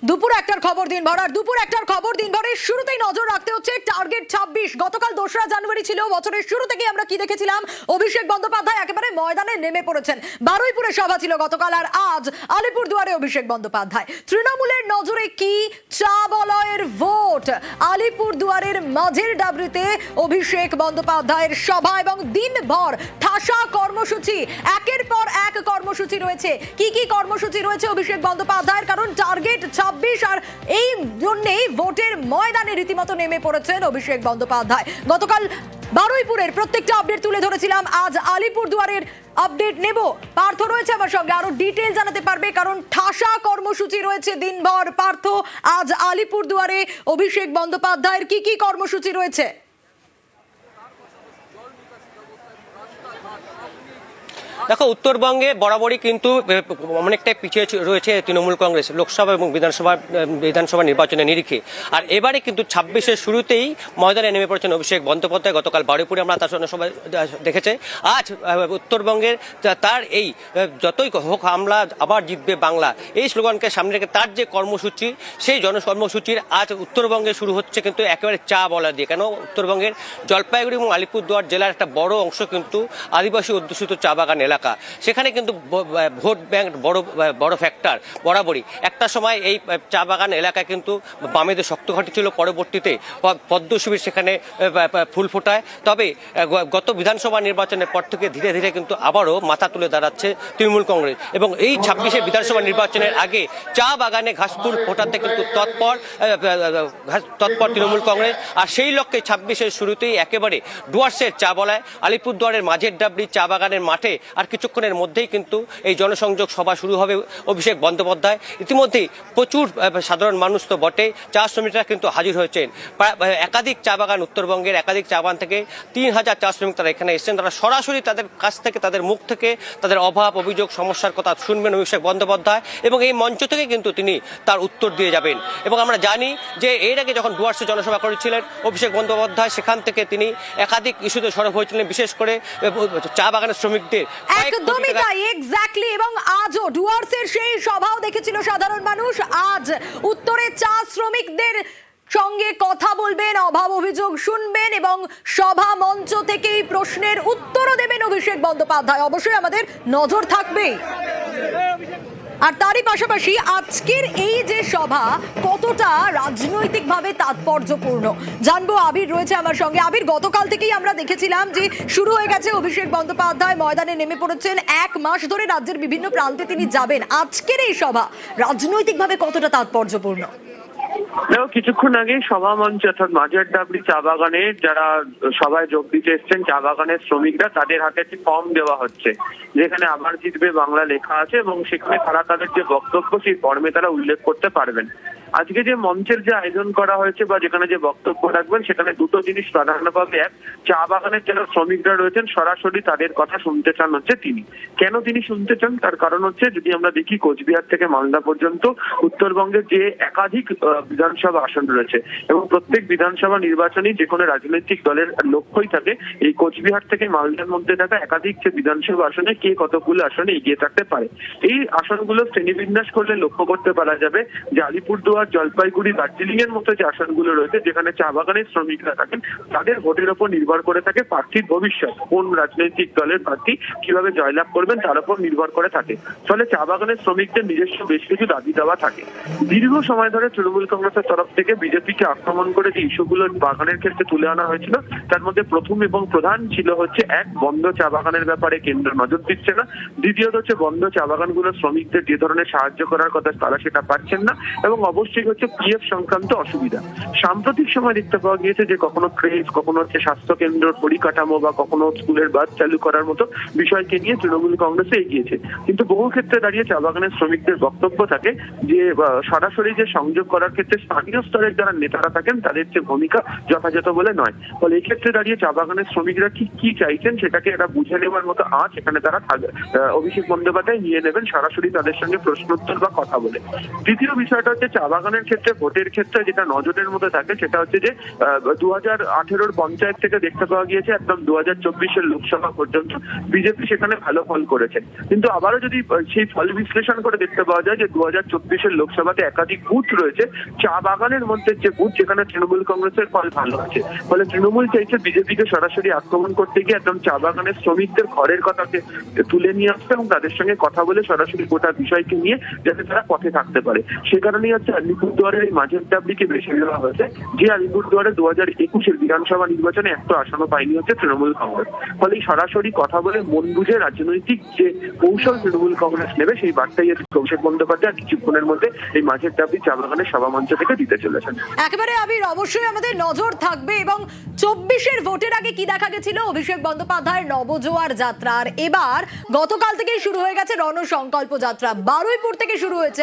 দুপুর একটার খবর দিনভর আর দুপুর একটার খবর দিনভরের শুরুতেই নজর রাখতে হচ্ছে টার্গেট 26। গতকাল 2রা জানুয়ারি ছিল। বছরের শুরু থেকে আমরা কি দেখেছিলাম, অভিষেক বন্দ্যোপাধ্যায় একেবারে ময়দানে নেমে পড়েছেন। বারুইপুরে সভা ছিল গতকাল, আর আজ আলিপুরদুয়ারে অভিষেক বন্দ্যোপাধ্যায়। তৃণমূলের নজরে কি? চা বলয়ের ভোট। আলিপুরদুয়ারের মাঝের ডাবরিতে অভিষেক বন্দ্যোপাধ্যায়ের সভা এবং দিনভর ঠাসা কর্মসূচি, একের পর এক কর্মসূচি রয়েছে। কি কি কর্মসূচি রয়েছে অভিষেক বন্দ্যোপাধ্যায়ের? কারণ টার্গেট 26 আর এই জন্যই ভোটের ময়দানে রীতিমতো নেমে পড়েছেন অভিষেক বন্দ্যোপাধ্যায়। গতকাল বারুইপুরের প্রত্যেকটা আপডেট তুলে ধরেছিলাম, আজ আলিপুরদুয়ারের আপডেট নেব। পার্থ রয়েছে আমার সঙ্গে, আরো ডিটেল জানাতে পারবে, কারণ ঠাসা কর্মসূচি রয়েছে দিনভর। পার্থ, আজ আলিপুরদুয়ারে অভিষেক বন্দ্যোপাধ্যায়ের কি কি কর্মসূচি রয়েছে? দেখো, উত্তরবঙ্গে বরাবরই কিন্তু অনেকটাই পিছিয়ে রয়েছে তৃণমূল কংগ্রেস লোকসভা এবং বিধানসভা নির্বাচনের নিরিখে। আর এবারে কিন্তু 26-এর শুরুতেই ময়দানে নেমে পড়েছেন অভিষেক বন্দ্যোপাধ্যায়। গতকাল বারুইপুরে আমরা তার সঙ্গে সবাই দেখেছে। আজ উত্তরবঙ্গের তার এই যতই হোক হামলা আবার জিতবে বাংলা, এই স্লোগানকে সামনে রেখে তার যে কর্মসূচি, সেই জনকর্মসূচির আজ উত্তরবঙ্গে শুরু হচ্ছে কিন্তু একেবারে চা বলা দিয়ে। কেন, উত্তরবঙ্গের জলপাইগুড়ি এবং আলিপুরদুয়ার জেলার একটা বড় অংশ কিন্তু আদিবাসী অধ্যুষিত চা বাগান এলাকা। সেখানে কিন্তু ভোট ব্যাংক বড় ফ্যাক্টর বরাবরই। একটা সময় এই চা বাগান এলাকায় কিন্তু বামেদের শক্ত ঘাঁটি ছিল, পরবর্তীতে পদ্ম শিবির সেখানে ফুল ফোটায়। তবে গত বিধানসভা নির্বাচনের পর থেকে ধীরে ধীরে কিন্তু আবারও মাথা তুলে দাঁড়াচ্ছে তৃণমূল কংগ্রেস, এবং এই 26-এর বিধানসভা নির্বাচনের আগে চা বাগানে ঘাসফুল ফোটাতে কিন্তু তৎপর তৃণমূল কংগ্রেস। আর সেই লক্ষ্যে 26-এর শুরুতেই একেবারে ডুয়ার্সের চা বলায় আলিপুরদুয়ারের মাঝের ডাবরি চা বাগানের মাঠে আর কিছুক্ষণের মধ্যেই কিন্তু এই জনসংযোগ সভা শুরু হবে অভিষেক বন্দ্যোপাধ্যায়। ইতিমধ্যেই প্রচুর সাধারণ মানুষ তো বটে, চা শ্রমিকরা কিন্তু হাজির হয়েছেন। একাধিক চা বাগান, উত্তরবঙ্গের একাধিক চা বাগান থেকে 3000 চা শ্রমিক তারা এখানে এসেছেন। তারা সরাসরি তাদের কাছ থেকে, তাদের মুখ থেকে তাদের অভাব, অভিযোগ, সমস্যার কথা শুনবেন অভিষেক বন্দ্যোপাধ্যায়, এবং এই মঞ্চ থেকে কিন্তু তিনি তার উত্তর দিয়ে যাবেন। এবং আমরা জানি যে এর আগে যখন ডুয়ার্সে জনসভা করেছিলেন অভিষেক বন্দ্যোপাধ্যায়, সেখান থেকে তিনি একাধিক ইস্যুতে সরব হয়েছিলেন, বিশেষ করে চা বাগানের শ্রমিকদের। একদমই তাই, এক্স্যাক্টলি। এবং আজও ডুয়ার্সের সেই সভাও দেখেছিল সাধারণ মানুষ। আজ উত্তরে চা শ্রমিকদের সঙ্গে কথা বলবেন, অভাব অভিযোগ শুনবেন, এবং সভা মঞ্চ থেকেই প্রশ্নের উত্তরও দেবেন অভিষেক বন্দ্যোপাধ্যায়। অবশ্যই আমাদের নজর থাকবেই। আর তারই পাশাপাশি আজকের এই যে সভা কতটা রাজনৈতিকভাবে তাৎপর্যপূর্ণ জানবো। আবির রয়েছে আমার সঙ্গে। আবির, গতকাল থেকেই আমরা দেখেছিলাম যে শুরু হয়ে গেছে অভিষেক বন্দ্যোপাধ্যায় ময়দানে নেমে পড়েছেন। 1 মাস ধরে রাজ্যের বিভিন্ন প্রান্তে তিনি যাবেন। আজকের এই সভা রাজনৈতিকভাবে কতটা তাৎপর্যপূর্ণ? কিছুক্ষণ আগে সভা মঞ্চ অর্থাৎ মাঝের ডাবরি চা বাগানে যারা সভায় যোগ দিতে এসছেন চা বাগানের শ্রমিকরা, তাদের হাতে একটি ফর্ম দেওয়া হচ্ছে যেখানে আবার জিতবে বাংলা লেখা আছে, এবং সেখানে তারা তাদের যে বক্তব্য সেই ফর্মে তারা উল্লেখ করতে পারবেন। আজকে যে মঞ্চের যে আয়োজন করা হয়েছে বা যেখানে যে বক্তব্য রাখবেন, সেখানে দুটো জিনিস প্রাধান্য পাবে। এক, চা বাগানের যারা শ্রমিকরা রয়েছেন সরাসরি তাদের কথা শুনতে চান হচ্ছে তিনি। কেন তিনি শুনতে চান, তার কারণ হচ্ছে যদি আমরা দেখি কোচবিহার থেকে মালদা পর্যন্ত উত্তরবঙ্গের যে একাধিক বিধানসভা আসন রয়েছে, এবং প্রত্যেক বিধানসভা নির্বাচনে যে কোনো রাজনৈতিক দলের লক্ষ্যই থাকে এই কোচবিহার থেকে মালদার মধ্যে থাকা একাধিক যে বিধানসভা আসনে কে কতগুলো আসনে এগিয়ে থাকতে পারে। এই আসনগুলো শ্রেণীবিন্যাস করলে লক্ষ্য করতে পারা যাবে যে আলিপুরদুয়ার, জলপাইগুড়ি, দার্জিলিং এর মতো যে আসনগুলো রয়েছে যেখানে চা বাগানের শ্রমিকরা থাকেন, তাদের ভোটের উপর নির্ভর করে থাকে প্রার্থীর ভবিষ্যৎ। কোন রাজনৈতিক দলের প্রার্থী কিভাবে জয়লাভ করবেন তার উপর নির্ভর করে থাকে। ফলে চা বাগানের শ্রমিকদের নিজস্ব বেশ কিছু দাবি দাওয়া থাকে। দীর্ঘ সময় ধরে তৃণমূল কংগ্রেসের তরফ থেকে বিজেপিকে আক্রমণ করে যে ইস্যুগুলো বাগানের ক্ষেত্রে তুলে আনা হয়েছিল, তার মধ্যে প্রথম এবং প্রধান ছিল হচ্ছে এক, বন্ধ চা বাগানের ব্যাপারে কেন্দ্র নজর দিচ্ছে না। দ্বিতীয়ত হচ্ছে বন্ধ চা বাগানগুলো শ্রমিকদের যে ধরনের সাহায্য করার কথা তারা সেটা পাচ্ছেন না, এবং অবশ্যই হচ্ছে পিএফ সংক্রান্ত অসুবিধা। সাম্প্রতিক সময় দেখতে পাওয়া গিয়েছে যে কখনো ক্রেজ, কখনো হচ্ছে স্বাস্থ্য কেন্দ্র পরিকাঠামো বা কখনো স্কুলের বাস চালু করার মতো বিষয়কে নিয়ে তৃণমূল কংগ্রেসে এগিয়েছে। কিন্তু বহু ক্ষেত্রে দাঁড়িয়ে চা বাগানের শ্রমিকদের বক্তব্য থাকে যে সরাসরি যে সংযোগ করার ক্ষেত্রে স্থানীয় স্তরের যারা নেতারা থাকেন তাদের যে ভূমিকা যথাযথ বলে নয়। ফলে এই ক্ষেত্রে দাঁড়িয়ে চা বাগানের শ্রমিকরা কি চাইছেন সেটাকে এরা বুঝে নেওয়ার মতো আজ এখানে তারা অভিষেক বন্দ্যোপাধ্যায় নিয়ে নেবেন সরাসরি তাদের সঙ্গে প্রশ্নোত্তর বা কথা বলে। দ্বিতীয় বিষয়টা হচ্ছে চা বাগানের ক্ষেত্রে ভোটের ক্ষেত্রে যেটা নজরের মধ্যে থাকে সেটা হচ্ছে যে 2018 পঞ্চায়েত থেকে দেখতে পাওয়া গিয়েছে একদম 2024 লোকসভা পর্যন্ত বিজেপি সেখানে ভালো ফল করেছে। কিন্তু আবারও যদি সেই ফল বিশ্লেষণ করে দেখতে পাওয়া যায় যে 2024 লোকসভাতে একাধিক বুথ রয়েছে চা বাগানের মধ্যে যে বুথ যেখানে তৃণমূল কংগ্রেসের ফল ভালো আছে। ফলে তৃণমূল চাইছে বিজেপিকে সরাসরি আক্রমণ করতে গিয়ে একদম চা বাগানের শ্রমিকদের ঘরের কথাকে তুলে নিয়ে আসতে এবং তাদের সঙ্গে কথা বলে সরাসরি গোটা বিষয়কে নিয়ে যাতে তারা পথে থাকতে পারে। সে কারণেই হচ্ছে আলিপুরদুয়ারের এই মাঝের ডাবলিকে বেছে নেওয়া হয়েছে, যে আলিপুরদুয়ারে 2021 বিধানসভা নির্বাচনে একটা আসনও পায়নি হচ্ছে তৃণমূল কংগ্রেস। ফলে সরাসরি কথা বলে মন বুঝে রাজনৈতিক যে কৌশল তৃণমূল কংগ্রেস নেবে সেই বার্তাই অভিষেক বন্দ্যোপাধ্যায় কিছুক্ষণের মধ্যে এই মাঝের ডাবলি চা বাগানের সভামঞ্চ থেকে দিতে চলেছেন। একেবারে আবির, অবশ্যই আমাদের নজর থাকবে এবং 24 ভোটের আগে কি দেখা গেছিল অভিষেক বন্দ্যোপাধ্যায়ের নবজোয়ার যাত্রা, আর এবার গতকাল থেকেই শুরু হয়ে গেছে রণসংকল্প যাত্রা। বারুইপুর থেকে শুরু হয়েছে।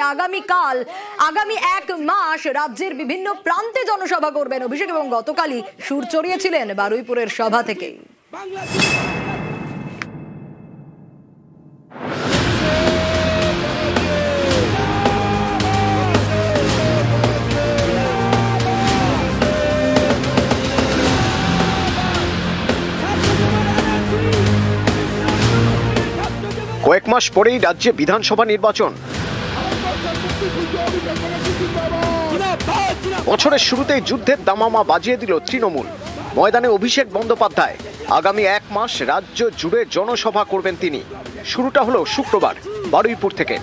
আগামী 1 মাস রাজ্যের বিভিন্ন প্রান্তে জনসভা করবেন অভিষেক এবং গতকালই সুর চড়িয়েছিলেন বারুইপুরের সভা থেকেই। কয়েক মাস পরেই রাজ্যে বিধানসভা নির্বাচন। বছরের শুরুতেই যুদ্ধের দামামা বাজিয়ে দিল তৃণমূল। ময়দানে অভিষেক বন্দ্যোপাধ্যায়। আগামী 1 মাস রাজ্য জুড়ে জনসভা করবেন তিনি। শুরুটা হলো শুক্রবার বারুইপুর থেকে।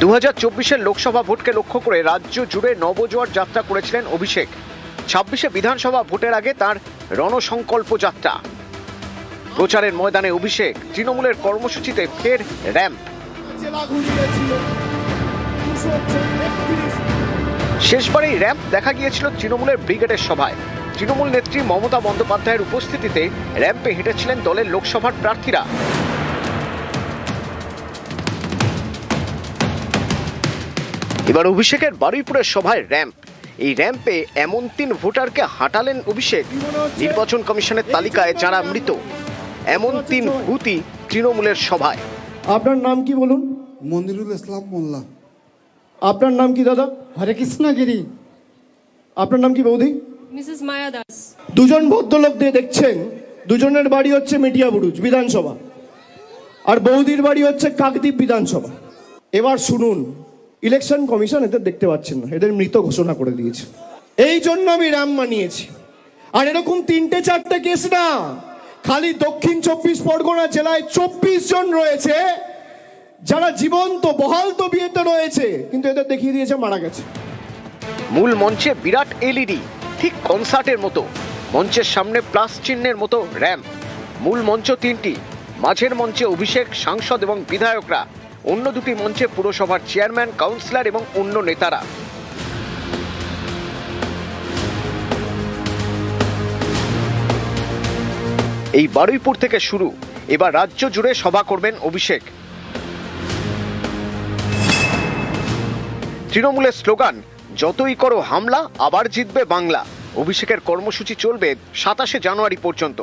2024 লোকসভা ভোটকে লক্ষ্য করে রাজ্য জুড়ে নবজোয়ার যাত্রা করেছিলেন অভিষেক। 26 বিধানসভা ভোটের আগে তার রণসংকল্প যাত্রা। প্রচারের ময়দানে অভিষেক, তৃণমূলের কর্মসূচিতে ফের র্যাম্প। শেষবারেই র্যাম্প দেখা গিয়েছিল তৃণমূলের ব্রিগেডের সভায়। তৃণমূল নেত্রী মমতা বন্দ্যোপাধ্যায়ের উপস্থিতিতে র্যাম্পে হেঁটেছিলেন দলের লোকসভার প্রার্থীরা। এবার অভিষেকের বারুইপুরের সভায় র্যাম্প। এই র্যাম্পে এমন 3 ভোটারকে হাঁটালেন অভিষেক। নির্বাচন কমিশনের তালিকায় যারা মৃত এমন 3 বুথই তৃণমূলের সভায়। আপনার নাম কি বলুন? মনিরুল ইসলাম মোল্লা। আপনার নাম কি দাদা? হরে কৃষ্ণগিরি। আপনার নাম কি বৌদি? মিসেস মায়া দাস। দুজন ভদ্রলোক দিয়ে দেখছেন, দুজনের বাড়ি হচ্ছে মেটিয়াবুরুজ বিধানসভা, আর বৌদির বাড়ি হচ্ছে কাকদ্বীপ বিধানসভা। এবার শুনুন, ইলেকশন কমিশন এদের দেখতে পাচ্ছেন না, এদের মৃত ঘোষণা করে দিয়েছে। এই জন্য আমি র্যাম্প মানিয়েছি। আর এরকম 3-4টে কেস না, খালি দক্ষিণ 24 পরগনা জেলায় 24 জন রয়েছে যারা জীবন্ত বহাল তবিয়তে রয়েছে, কিন্তু এদের দেখিয়ে দিয়েছে মারা গেছে। মূল মঞ্চে বিরাট এলইডি, ঠিক কনসার্টের মতো। মঞ্চের সামনে প্লাস চিহ্নের মতো র্যাম্প। মূল মঞ্চ 3টি, মাঝের মঞ্চে অভিষেক, সাংসদ এবং বিধায়করা। অন্য 2টি মঞ্চে পুরসভার চেয়ারম্যান, কাউন্সিলর এবং অন্য নেতারা। এই বারুইপুর থেকে শুরু। এবার রাজ্য জুড়ে সভা করবেন অভিষেক। তৃণমূলের স্লোগান, যতই করো হামলা আবার জিতবে বাংলা। অভিষেকের কর্মসূচি চলবে 27 জানুয়ারি পর্যন্ত।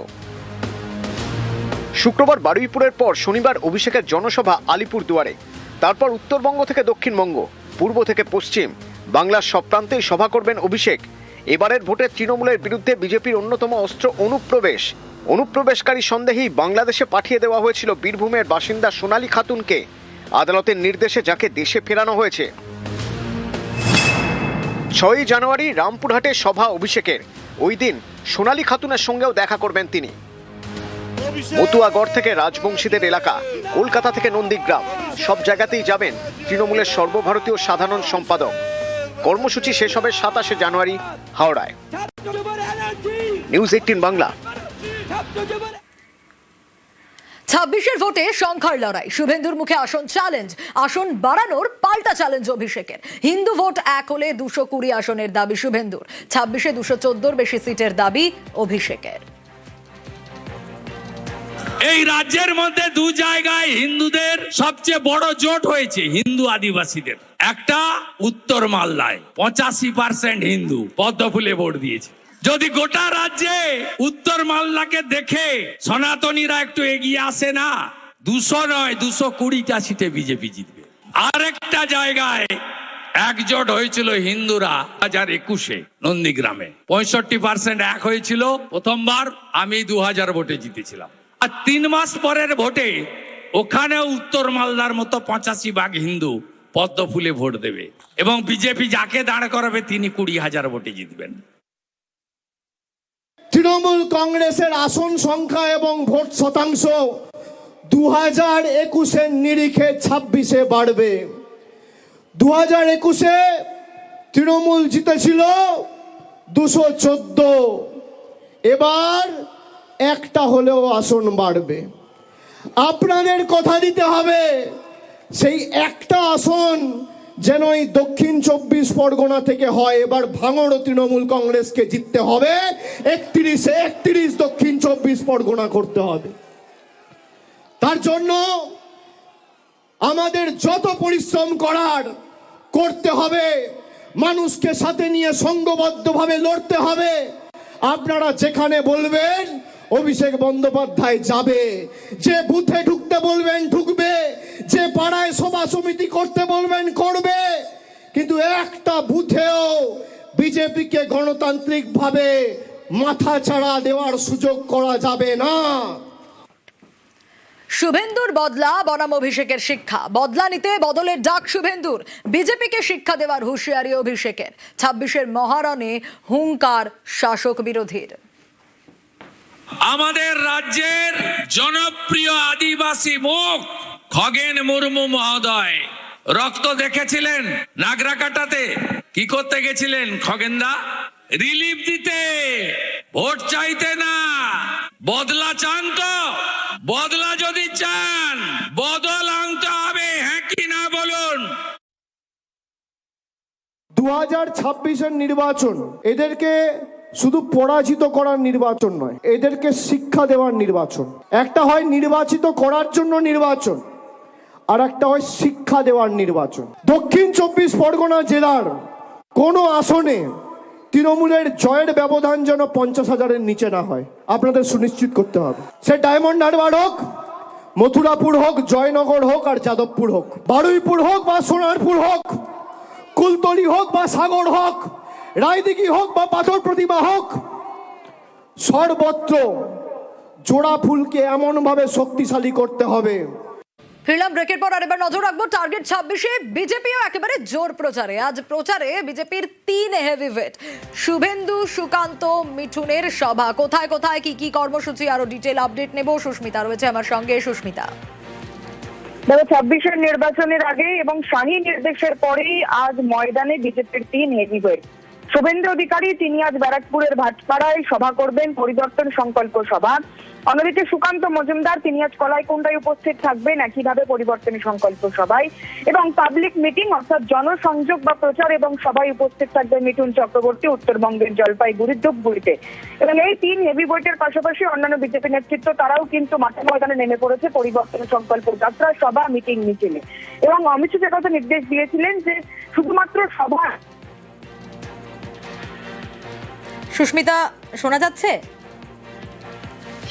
শুক্রবার বারুইপুরের পর শনিবার অভিষেকের জনসভা আলিপুরদুয়ারে। তারপর উত্তরবঙ্গ থেকে দক্ষিণবঙ্গ, পূর্ব থেকে পশ্চিম, বাংলার সব প্রান্তেই সভা করবেন অভিষেক। এবারের ভোটে তৃণমূলের বিরুদ্ধে বিজেপির অন্যতম অস্ত্র অনুপ্রবেশকারী সন্দেহেই বাংলাদেশে পাঠিয়ে দেওয়া হয়েছিল বীরভূমের বাসিন্দা সোনালী খাতুনকে। আদালতের নির্দেশে যাকে দেশে ফেরানো হয়েছে। 6 জানুয়ারি রামপুরহাটে সভা অভিষেকের। ওই দিন সোনালী খাতুনের সঙ্গেও দেখা করবেন তিনি। মতুয়াগড় থেকে রাজবংশীদের এলাকা, কলকাতা থেকে নন্দীগ্রাম, সব জায়গাতেই যাবেন তৃণমূলের সর্বভারতীয় সাধারণ সম্পাদক। কর্মসূচি শেষ হবে 27 জানুয়ারি হাওড়ায়। নিউজ 18 বাংলা। 26 ভোটে সংখ্যার লড়াই। শুভেন্দুর মুখে আসন চ্যালেঞ্জ, আসন বাড়ানোর পাল্টা চ্যালেঞ্জ অভিষেকের। হিন্দু ভোট 1 হলে 220 আসনের দাবি শুভেন্দুর। 26-এ 214 বেশি সিটের দাবি অভিষেকের। এই রাজ্যের মধ্যে 2 জায়গায় হিন্দুদের সবচেয়ে বড় জোট হয়েছে, হিন্দু আদিবাসীদের। একটা উত্তর মালদায় 85% হিন্দু পদ্মফুলে ভোট দিয়েছে। যদি গোটা রাজ্যে উত্তর মালদাকে দেখে সনাতনীরা একটু এগিয়ে আসে না, 200 নয় 220টা সিটে বিজেপি জিতবে। আরেকটা জায়গায় একজোট হয়েছিল হিন্দুরা 2021-এ নন্দীগ্রামে 65% এক হয়েছিল প্রথমবার, আমি 2000 ভোটে জিতেছিলাম। আর 3 মাস পরের ভোটে ওখানেও উত্তর মালদার মতো 85% হিন্দু পদ্ম ফুলে ভোট দেবে এবং বিজেপি যাকে দাঁড় করাবে তিনি 20,000 ভোটে জিতবেন। তৃণমূল কংগ্রেসের আসন সংখ্যা এবং ভোট শতাংশ 2021-এর নিরিখে 26-এ বাড়বে। 2021-এ তৃণমূল জিতেছিল 214, এবার একটা হলেও আসন বাড়বে। আপনাদের কথা দিতে হবে সেই একটা আসন যেন এই দক্ষিণ 24 পরগনা থেকে হয়। এবার ভাঙড় তৃণমূল কংগ্রেসকে জিততে হবে, 31 দক্ষিণ 24 পরগনা করতে হবে। তার জন্য আমাদের যত পরিশ্রম করার করতে হবে, মানুষকে সাথে নিয়ে সংঘবদ্ধভাবে লড়তে হবে। আপনারা যেখানে বলবেন অভিষেক বন্দ্যোপাধ্যায় যাবে, যে বুথে ঢুকতে বলবেন ঢুকবে, যে পাড়ায় সভা সমিতি করতে বলবেন করবে, কিন্তু একটা বুথেও বিজেপিকে গণতান্ত্রিকভাবে মাথাচাড়া দেওয়ার সুযোগ করা যাবে না। শুভেন্দুর বদলা বনাম অভিষেকের শিক্ষা, বদলা নিতে বদলের ডাক শুভেন্দুর, বিজেপিকে শিক্ষা দেওয়ার হুঁশিয়ারি অভিষেকের। 26-এর মহারণে হুঙ্কার শাসক বিরোধীর। আমাদের রাজ্যের জনপ্রিয় আদিবাসী মুখ খগেন মুর্মু মহোদয় রক্ত দেখেছিলেন নাগরাকাটাতে। কি করতে গেছিলেন খগেনদা? রিলিফ দিতে, ভোট চাইতে না। বদলা চান তো? বদলা যদি চান বদল আনতে হবে, হ্যাঁ কি না বলুন। 2026-এর নির্বাচন এদেরকে শুধু পরাজিত করার নির্বাচন নয়, এদেরকে শিক্ষা দেওয়ার নির্বাচন। একটা হয় নির্বাচিত করার জন্য নির্বাচন, আর একটা হয় শিক্ষা দেওয়ার নির্বাচন। দক্ষিণ 24 পরগনা জেলার কোন আসনে তৃণমূলের জয়ের ব্যবধান যেন 50,000-এর নিচে না হয়, আপনাদের সুনিশ্চিত করতে হবে। সে ডায়মন্ড হারবার হোক, মথুরাপুর হোক, জয়নগর হোক আর যাদবপুর হোক, বারুইপুর হোক বা সোনারপুর হোক, কুলতলি হোক বা সাগর হোক, রায়দিঘি হোক বা পাথর প্রতিমা হোক, সর্বত্র জোড়া ফুলকে এমন ভাবে শক্তিশালী করতে হবে। ফিরলাম ব্রেকের পর, আর এবার নজর রাখবো টার্গেট 26-এ। বিজেপিও একেবারে জোর প্রচারে। আজ প্রচারে বিজেপির 3 হেভিওয়েট শুভেন্দু, সুকান্ত, মিঠুনের সভা। কোথায় কোথায় কি কি কর্মসূচি, আরো ডিটেল আপডেট নেব। সুস্মিতা রয়েছে আমার সঙ্গে। সুস্মিতা, 26-এর নির্বাচনের আগে এবং শাহী নির্দেশের পরেই আজ ময়দানে বিজেপির 3 হেভিওয়েট। শুভেন্দু অধিকারী তিনি আজ ব্যারাকপুরের ভাটপাড়ায় সভা করবেন, পরিবর্তন সংকল্প সভা। অন্যদিকে সুকান্ত মজুমদার তিনি আজ কলাইকুণ্ডায় উপস্থিত থাকবেন একইভাবে পরিবর্তন সংকল্প সভায়। এবং পাবলিক মিটিং অর্থাৎ জনসংযোগ বা প্রচার এবং সভায় উপস্থিত থাকবে মিঠুন চক্রবর্তী উত্তরবঙ্গের জলপাইগুড়ি, ধূপগুড়িতে। এবং এই 3 হেভিওয়েটের পাশাপাশি অন্যান্য বিজেপি নেতৃত্ব তারাও কিন্তু মাঠে ময়দানে নেমে পড়েছে পরিবর্তন সংকল্প যাত্রা, সভা, মিটিং, মিছিলে। এবং অমিত শাহ কথা নির্দেশ দিয়েছিলেন যে শুধুমাত্র সভা। সুস্মিতা শোনা যাচ্ছে?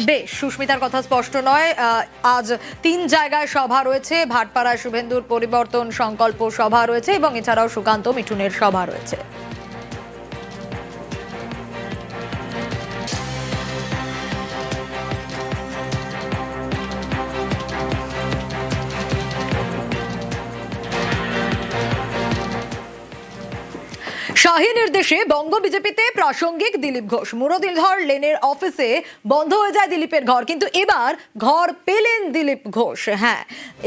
বেশ, সুস্মিতার কথা স্পষ্ট নয়। আজ 3 জায়গায় সভা রয়েছে। ভাটপাড়ায় শুভেন্দুর পরিবর্তন সংকল্প সভা রয়েছে এবং এছাড়াও সুকান্ত, মিঠুনের সভা রয়েছে। শাহী নির্দেশে বঙ্গ বিজেপিতে প্রাসঙ্গিক দিলীপ ঘোষ। মুরলীধর লেনের অফিসে বন্ধ হয়ে যায় দিলীপের ঘর, কিন্তু এবার ঘর পেলেন দিলীপ ঘোষ। হ্যাঁ,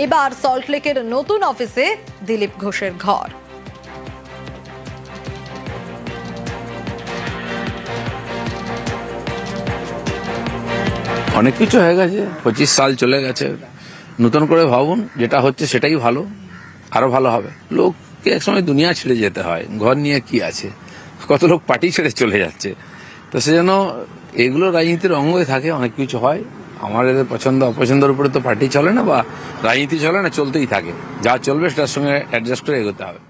এবার সল্টলেকের নতুন অফিসে দিলীপ ঘোষের ঘর। অনেক কিছু হয়ে গেছে, 25 সাল চলে গেছে। নতুন করে ভাবুন, যেটা হচ্ছে সেটাই ভালো, আরো ভালো হবে। লোককে একসময় দুনিয়া ছেড়ে যেতে হয়, ঘর নিয়ে কি আছে, কত লোক পার্টি ছেড়ে চলে যাচ্ছে। তো সেজন্য এগুলো রাজনীতির অঙ্গই থাকে, অনেক কিছু হয়। আমার এদের পছন্দ অপছন্দের উপরে তো পার্টি চলে না বা রাজনীতি চলে না, চলতেই থাকে। যা চলবে সেটার সঙ্গে অ্যাডজাস্ট করে এগোতে হবে।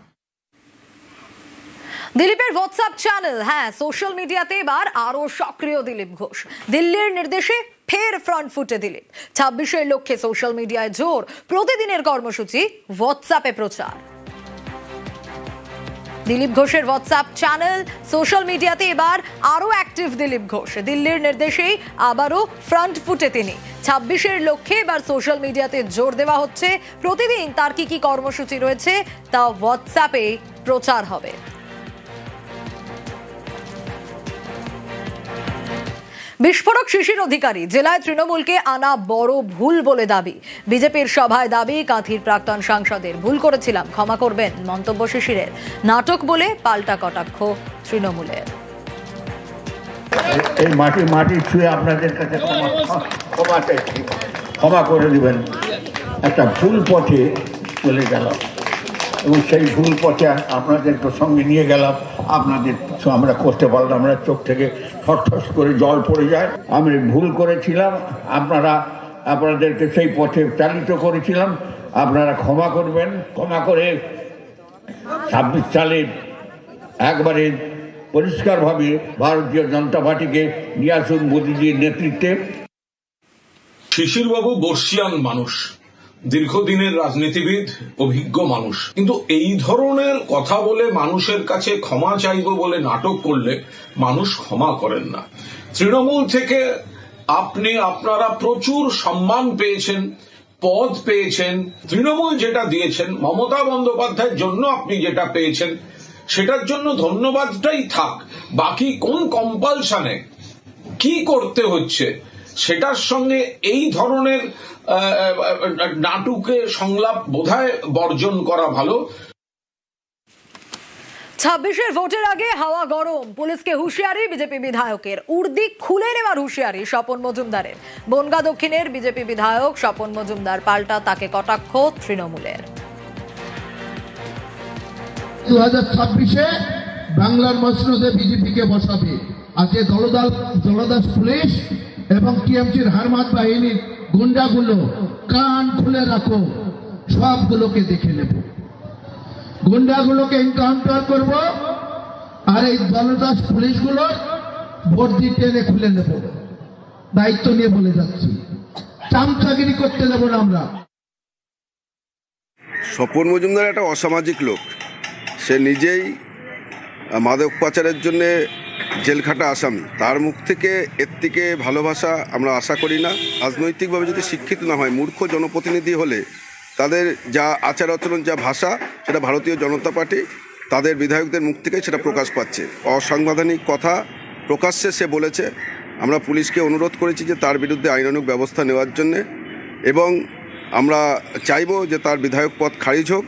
দিলীপের হোয়াটসঅ্যাপ চ্যানেল, হ্যাঁ, সোশ্যাল মিডিয়াতে এবার আরো সক্রিয় দিলীপ ঘোষ। দিল্লির নির্দেশে ফের ফ্রন্ট ফুটে দিলীপ। 26-এর লক্ষ্যে সোশ্যাল মিডিয়ায় জোর, প্রতিদিনের কর্মসূচি, হোয়াটসঅ্যাপে প্রচার। দিলীপ ঘোষের হোয়াটসঅ্যাপ চ্যানেল, সোশ্যাল মিডিয়াতে এবার আরো অ্যাক্টিভ দিলীপ ঘোষ। দিল্লির নির্দেশেই আবারও ফ্রন্ট ফুটে তিনি। 26-এর লক্ষ্যে এবার সোশ্যাল মিডিয়াতে জোর দেওয়া হচ্ছে। প্রতিদিন তার কি কি কর্মসূচি রয়েছে তা হোয়াটসঅ্যাপে প্রচার হবে। বিস্ফোরক শিশির অধিকারী, জেলায় তৃণমূলকে আনা বড় ভুল বলে দাবি। বিজেপির সভায় দাবি, কাঁথির প্রাক্তন সাংসদের ভুল করেছিলাম, ক্ষমা করবেন, মন্তব্য শিশিরের। নাটক বলে পাল্টা কটাক্ষ তৃণমূলের। এই মাটি ছুঁয়ে আপনাদের কাছে ক্ষমা চাইছি, ক্ষমা করে দিবেন। একটা ভুল পথে চলে গেলাম এবং সেই ভুল পথে আপনাদের সঙ্গে নিয়ে গেলাম, আপনাদের আমরা করতে পারলাম, আমরা চোখ থেকে ঠস করে জল পড়ে যায়। আমি ভুল করেছিলাম, আপনাদেরকে সেই পথে চালিত করেছিলাম, আপনারা ক্ষমা করবেন। ক্ষমা করে 26 সালে একবারে পরিষ্কারভাবে ভারতীয় জনতা পার্টিকে নিয়ে আসুন মোদীজির নেতৃত্বে। শিশিরবাবু বর্ষিয়ান মানুষ, দীর্ঘদিনের রাজনীতিবিদ, অভিজ্ঞ মানুষ, কিন্তু এই ধরনের কথা বলে মানুষের কাছে ক্ষমা চাইব বলে নাটক করলে মানুষ ক্ষমা করেন না। তৃণমূল থেকে আপনারা প্রচুর সম্মান পেয়েছেন, পদ পেয়েছেন। তৃণমূল যেটা দিয়েছেন, মমতা বন্দ্যোপাধ্যায়ের জন্য আপনি যেটা পেয়েছেন, সেটার জন্য ধন্যবাদটাই থাক। বাকি কোন কম্পালশনে কি করতে হচ্ছে সেটার সঙ্গে এই ধরনের নাটুকে সংলাপ বোধহয় বর্জন করা ভালো। 26-এর ভোটের আগে হাওয়া গরম, পুলিশকে হুঁশিয়ারি বিজেপি বিধায়কের। উর্দি খুলে নেওয়ার হুঁশিয়ারি স্বপন মজুমদারের। বনগা দক্ষিণের বিজেপি বিধায়ক স্বপন মজুমদার, পাল্টা তাকে কটাক্ষ তৃণমূলের। 2026-এ বাংলার মসনদে বিজেপিকে বসাবে। আজকে দলদাস পুলিশ এবং টিএমসির হারমাত বাহিনীর গুন্ডাগুলো কান খুলে রাখো, সবগুলোকে দেখে নেব। গুন্ডাগুলোকে এনকাউন্টার করব, আর এই দলদাস পুলিশগুলো বর্দি টেনে খুলে নেব। দায়িত্ব নিয়ে বলে যাচ্ছি, চামচাগিরি করতে দেব না আমরা। স্বপন মজুমদার একটা অসামাজিক লোক। সে নিজেই মাদক পাচারের জন্য জেলখাটা আসামি। তার মুখ থেকে এর থেকে ভালোবাসা আমরা আশা করি না। রাজনৈতিকভাবে যদি শিক্ষিত না হয়, মূর্খ জনপ্রতিনিধি হলে তাদের যা আচার আচরণ, যা ভাষা, সেটা ভারতীয় জনতা পার্টি তাদের বিধায়কদের মুখ থেকে সেটা প্রকাশ পাচ্ছে। অসাংবিধানিক কথা প্রকাশ্যে সে বলেছে। আমরা পুলিশকে অনুরোধ করেছি যে তার বিরুদ্ধে আইনানুগ ব্যবস্থা নেওয়ার জন্যে, এবং আমরা চাইব যে তার বিধায়ক পদ খারিজ হোক।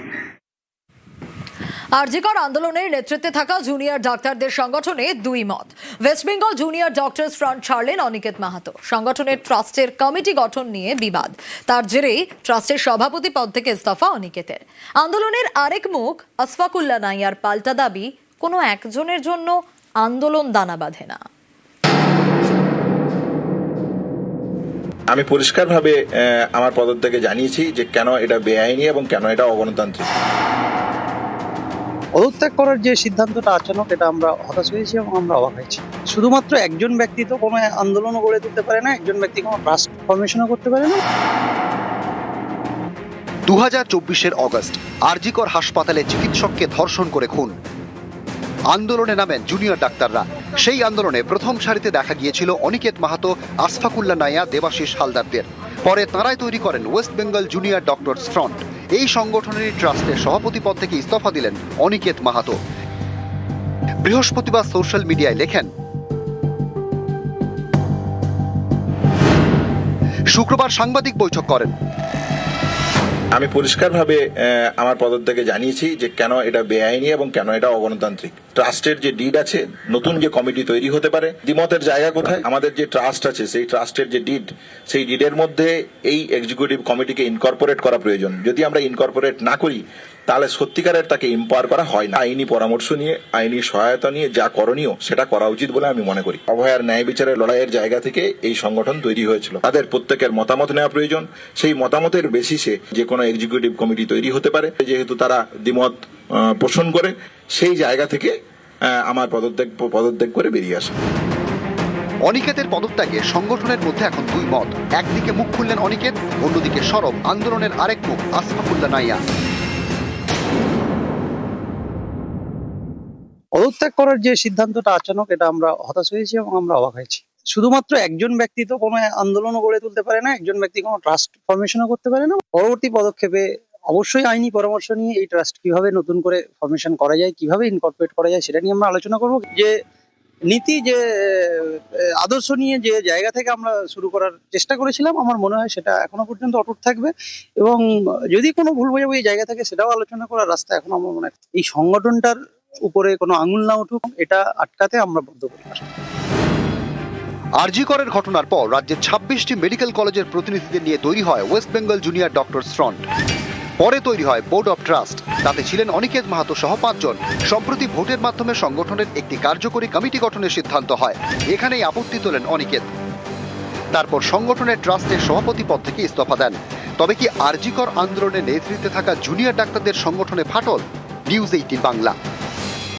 আরজিকর আন্দোলনের নেতৃত্বে থাকা জুনিয়র ডাক্তারদের সংগঠনে দুই মত। West Bengal junior doctors front ছাড়লেন অনিকেত মাহাতো। সংগঠনের ট্রাস্টের কমিটি গঠন নিয়ে বিবাদ, তার জেরেই ট্রাস্টের সভাপতি পদ থেকে ইস্তফা অনিকেতের। আন্দোলনের আরেক মুখ আশফাকুল্লাহ নাইয়ার, পাল্টা দাবি, কোনো একজনের জন্য আন্দোলন দানা বাঁধে না। আমি পরিষ্কারভাবে আমার পদত্যাগে জানিয়েছি যে কেন এটা বেআইনি এবং কেন এটা অগণতান্ত্রিক। পদত্যাগ করার যে সিদ্ধান্তটা আচানক, এটা আমরা হতাশ হয়েছি এবং আমরা অবাক হয়েছি। শুধুমাত্র একজন ব্যক্তি তো কোনো আন্দোলনও গড়ে তুলতে পারে না, একজন ব্যক্তি কোনো ট্রাস্ট ফরমেশনও করতে পারে না। 2024-এর অগস্ট আরজিকর হাসপাতালে চিকিৎসককে ধর্ষণ করে খুন। আন্দোলনে নামেন জুনিয়র ডাক্তাররা। সেই আন্দোলনে প্রথম সারিতে দেখা গিয়েছিল অনিকেত মাহাতো, আশফাকুল্লাহ নাইয়া, দেবাশিস হালদারদের। পরে তাঁরাই তৈরি করেন West Bengal junior doctors front. এই সংগঠনের ট্রাস্টের সভাপতি পদ থেকে ইস্তফা দিলেন অনিকেত মাহাতো। বৃহস্পতিবার সোশ্যাল মিডিয়ায় লেখেন, শুক্রবার সাংবাদিক বৈঠক করেন। আমি পরিষ্কারভাবে আমার পদত্যাগে জানিয়েছি যে কেন এটা বেআইনি এবং কেন এটা অগণতান্ত্রিক। ট্রাস্টের যে ডিড আছে, নতুন যে কমিটি তৈরি হতে পারে, দ্বিমতের জায়গা কোথায়? আমাদের যে ট্রাস্ট আছে, সেই ট্রাস্টের যে ডিড, সেই ডিডের মধ্যে এই এক্সিকিউটিভ কমিটিকে ইনকর্পোরেট করা প্রয়োজন। যদি আমরা ইনকর্পোরেট না করি, তাহলে সত্যিকারের তাকে এম্পাওয়ার করা হয় না। আইনি পরামর্শ নিয়ে, আইনি সহায়তা নিয়ে যা করণীয় সেটা করা উচিত বলে আমি মনে করি। অভয়ার ন্যায় বিচারের লড়াইয়ের জায়গা থেকে এই সংগঠন তৈরি হয়েছিল। তাদের প্রত্যেকের মতামত নেওয়া প্রয়োজন। সেই মতামতের বেসিসে যে কোনো এক্সিকিউটিভ কমিটি তৈরি হতে পারে। যেহেতু তারা দ্বিমত পোষণ করে, সেই জায়গা থেকে আমার পদত্যাগ করে বেরিয়ে আসা। অনিকেতের পদত্যাগে সংগঠনের মধ্যে এখন দুই মত। একদিকে মুখ খুললেন অনিকেত, অন্যদিকে সরব আন্দোলনের আরেক মুখ আসফাকুল্লাহ নাইয়া। পদত্যাগ করার যে সিদ্ধান্তটা আচানক, এটা আমরা হতাশ হয়েছি এবং আমরা অবাক হয়েছি। শুধুমাত্র একজন ব্যক্তি তো কোনো আন্দোলনও গড়ে তুলতে পারে না, একজন ব্যক্তি কোনো ট্রাস্ট ফরমেশনও করতে পারে না। পরবর্তী পদক্ষেপে অবশ্যই আইনি পরামর্শ নিয়ে এই ট্রাস্ট কিভাবে নতুন করে ফরমেশন করা যায়, কিভাবে ইনকর্পোরেট করা যায়, সেটা নিয়ে আমরা আলোচনা করব। যে নীতি, যে আদর্শ নিয়ে যে জায়গা থেকে আমরা শুরু করার চেষ্টা করেছিলাম, আমার মনে হয় সেটা এখনো পর্যন্ত অটুট থাকবে। এবং যদি কোনো ভুল বোঝাবুঝি জায়গা থাকে, সেটাও আলোচনা করার রাস্তা এখন আমার মনে হয় এই সংগঠনটার উপরে কোনো আঙুল না উঠুক, এটা আটকাতে আমরা বদ্ধপরিকর। আরজি করের ঘটনার পর রাজ্যের 26টি মেডিকেল কলেজের প্রতিনিধিদের নিয়ে তৈরি হয় West Bengal junior doctors front. পরে তৈরি হয় বোর্ড অব ট্রাস্ট, তাতে ছিলেন অনিকেত মাহাতো সহ 5 জন। সম্প্রতি ভোটের মাধ্যমে সংগঠনের একটি কার্যকরী কমিটি গঠনের সিদ্ধান্ত হয়। এখানেই আপত্তি তোলেন অনিকেত। তারপর সংগঠনের ট্রাস্টের সভাপতি পদ থেকে ইস্তফা দেন। তবে কি আরজি কর আন্দোলনের নেতৃত্বে থাকা জুনিয়র ডাক্তারদের সংগঠনে ফাটল? নিউজ 18 বাংলা।